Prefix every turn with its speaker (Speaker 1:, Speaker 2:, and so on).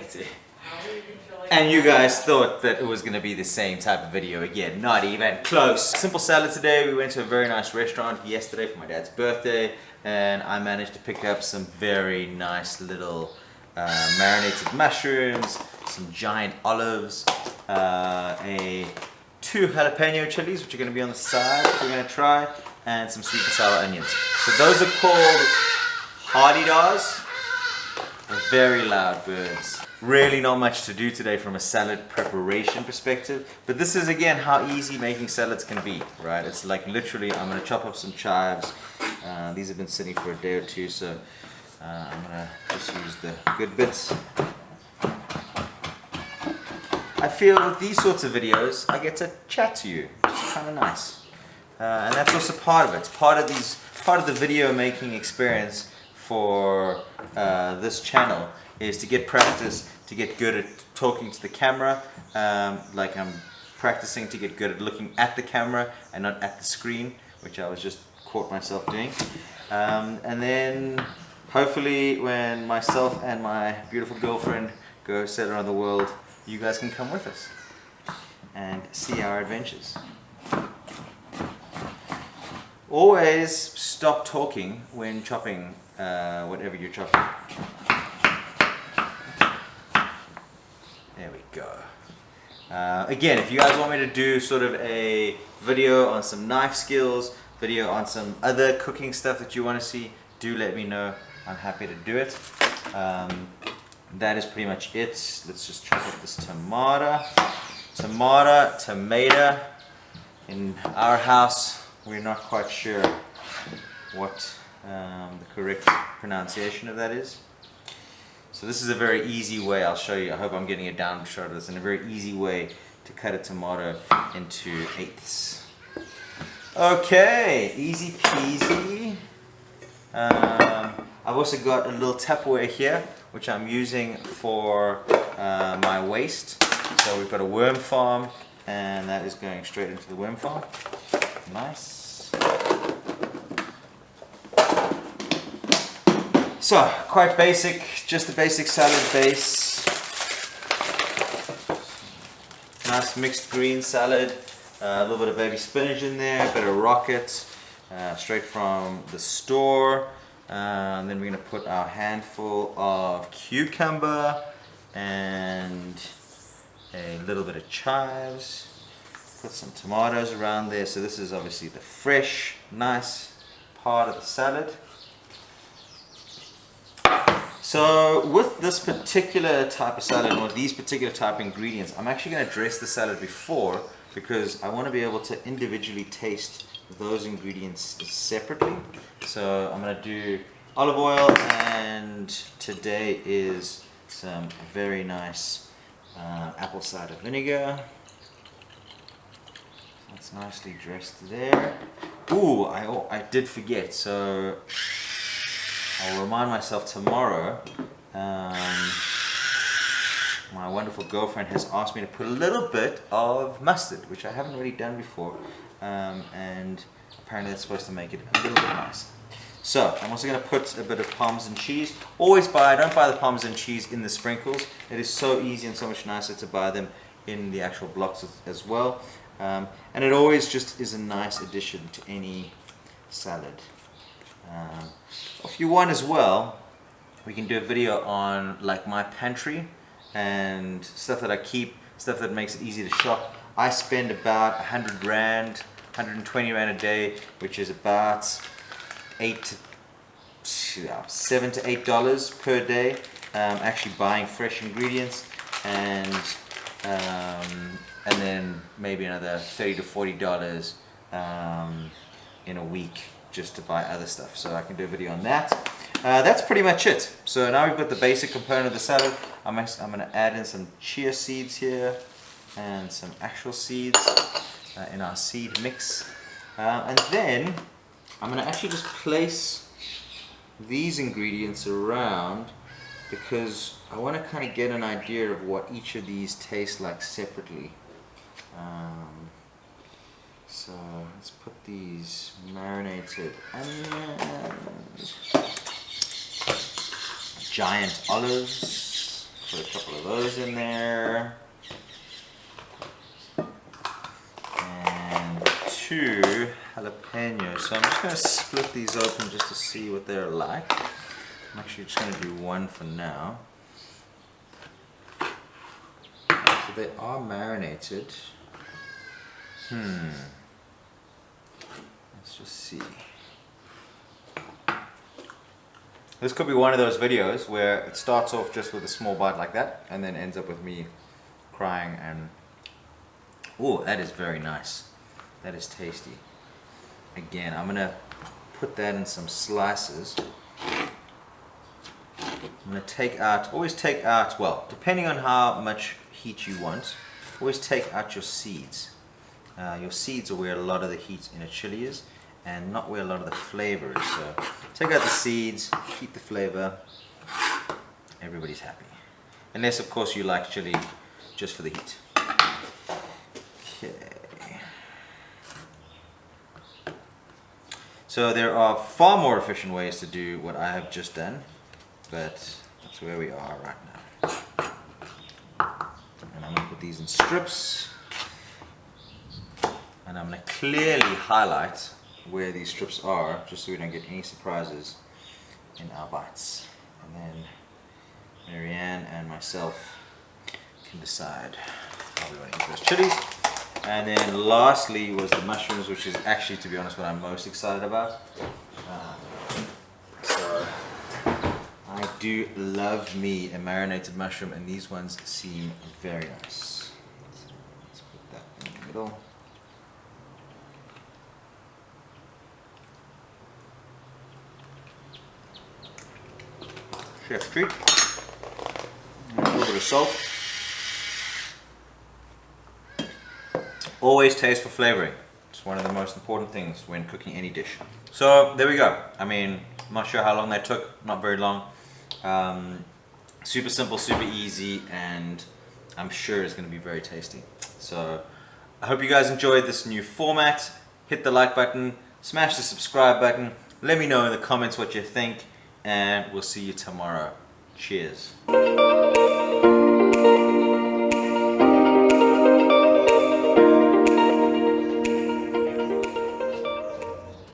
Speaker 1: spaghetti. And you guys thought that it was going to be the same type of video again. Not even close. Simple salad today. We went to a very nice restaurant yesterday for my dad's birthday, and I managed to pick up some very nice little marinated mushrooms, some giant olives, 2 jalapeno chilies, which are going to be on the side, which we're going to try, and some sweet and sour onions. So those are called hardy-dars. Very loud birds. Really not much to do today from a salad preparation perspective, but this is again how easy making salads can be, right? It's like literally I'm going to chop up some chives. These have been sitting for a day or two, so I'm going to just use the good bits. I feel with these sorts of videos I get to chat to you. It's kind of nice, and that's also part of it. It's part of the video making experience for this channel is to get practice, to get good at talking to the camera, like I'm practicing to get good at looking at the camera and not at the screen, which I was just caught myself doing. And then hopefully when myself and my beautiful girlfriend go set around the world, you guys can come with us and see our adventures. Always stop talking when chopping whatever you're chopping. There we go. Again, if you guys want me to do sort of a video on some knife skills, video on some other cooking stuff that you want to see, do let me know. I'm happy to do it. That is pretty much it. Let's just chop up this tomato. Tomato. In our house, we're not quite sure what the correct pronunciation of that is. So this is a very easy way, I'll show you, I hope I'm getting a down shot of this, and a very easy way to cut a tomato into eighths. Okay, easy peasy. I've also got a little Tupperware here, which I'm using for my waste. So we've got a worm farm, and that is going straight into the worm farm. Nice. So, quite basic, just a basic salad base. Nice mixed green salad. A little bit of baby spinach in there, a bit of rocket, straight from the store. And then we're going to put our handful of cucumber and a little bit of chives. Put some tomatoes around there. So this is obviously the fresh, nice part of the salad. So with this particular type of salad, or these particular type of ingredients, I'm actually going to dress the salad before, because I want to be able to individually taste those ingredients separately. So I'm going to do olive oil, and today is some very nice apple cider vinegar. That's nicely dressed there. Ooh, I did forget, so I'll remind myself tomorrow. My wonderful girlfriend has asked me to put a little bit of mustard, which I haven't really done before, and apparently that's supposed to make it a little bit nicer. So I'm also going to put a bit of Parmesan cheese. Don't buy the Parmesan cheese in the sprinkles. It is so easy and so much nicer to buy them in the actual blocks as well. And it always just is a nice addition to any salad. If you want as well, we can do a video on like my pantry and stuff that I keep, stuff that makes it easy to shop. I spend about 100 Rand, 120 Rand a day, which is about $7 to $8 per day, actually buying fresh ingredients, and then maybe another $30 to $40 in a week just to buy other stuff. So I can do a video on that. That's pretty much it. So now we've got the basic component of the salad. I'm going to add in some chia seeds here and some actual seeds in our seed mix. And then I'm going to actually just place these ingredients around, because I want to kind of get an idea of what each of these taste like separately. So let's put these marinated onions, giant olives, Put a couple of those in there. And 2 jalapenos. So I'm just going to split these open just to see what they're like. I'm actually just going to do 1 for now. So they are marinated. Let's just see. This could be one of those videos where it starts off just with a small bite like that and then ends up with me crying and... Oh, that is very nice. That is tasty. Again, I'm gonna put that in some slices. I'm gonna take out, always take out, well, depending on how much heat you want, always take out your seeds. Your seeds are where a lot of the heat in a chili is, and not where a lot of the flavor is. So take out the seeds, keep the flavor, everybody's happy. Unless of course you like chili just for the heat. Okay. So there are far more efficient ways to do what I have just done, but that's where we are right now. And I'm going to put these in strips, and I'm going to clearly highlight where these strips are, just so we don't get any surprises in our bites. And then Marianne and myself can decide how we want to eat those chilies. And then lastly was the mushrooms, which is actually, to be honest, what I'm most excited about. So I do love me a marinated mushroom, and these ones seem very nice. Let's put that in the middle. Chef treat. And a little bit of salt. Always taste for flavoring. It's one of the most important things when cooking any dish. So there we go. I mean, I'm not sure how long that took. Not very long. Super simple, super easy, and I'm sure it's going to be very tasty. So I hope you guys enjoyed this new format. Hit the like button, smash the subscribe button. Let me know in the comments what you think, and we'll see you tomorrow. Cheers.